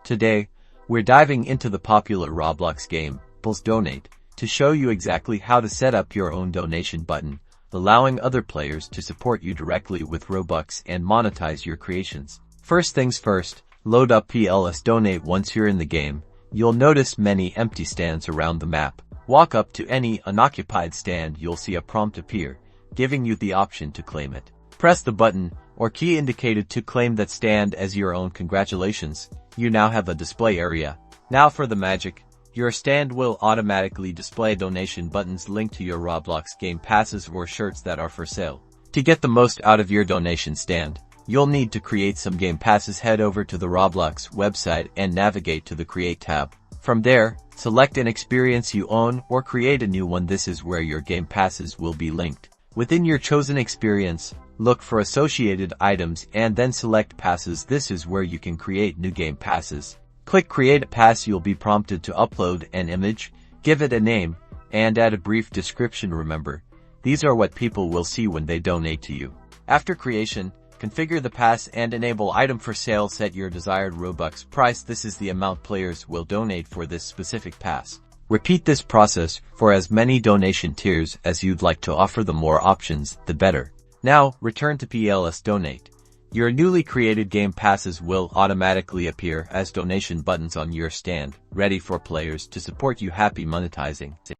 Today, we're diving into the popular Roblox game, Donate, to show you exactly how to set up your own donation button, allowing other players to support you directly with Robux and monetize your creations. First things first, load up Donate. Once you're in the game, you'll notice many empty stands around the map. Walk up to any unoccupied stand, you'll see a prompt appear, giving you the option to claim it. Press the button or key indicated to claim that stand as your own. Congratulations, you now have a display area. Now for the magic, your stand will automatically display donation buttons linked to your Roblox game passes or shirts that are for sale. To get the most out of your donation stand, you'll need to create some game passes. Head over to the Roblox website and navigate to the Create tab. From there, select an experience you own or create a new one. This is where your game passes will be linked. Within your chosen experience, look for associated items and then select passes. This is where you can create new game passes. Click Create a Pass. You'll be prompted to upload an image, give it a name, and add a brief description. Remember, these are what people will see when they donate to you. After creation, configure the pass and enable item for sale. Set your desired Robux price. This is the amount players will donate for this specific pass. Repeat this process for as many donation tiers as you'd like. To offer the more options, the better. Now, return to Donate. Your newly created game passes will automatically appear as donation buttons on your stand, ready for players to support you. Happy monetizing!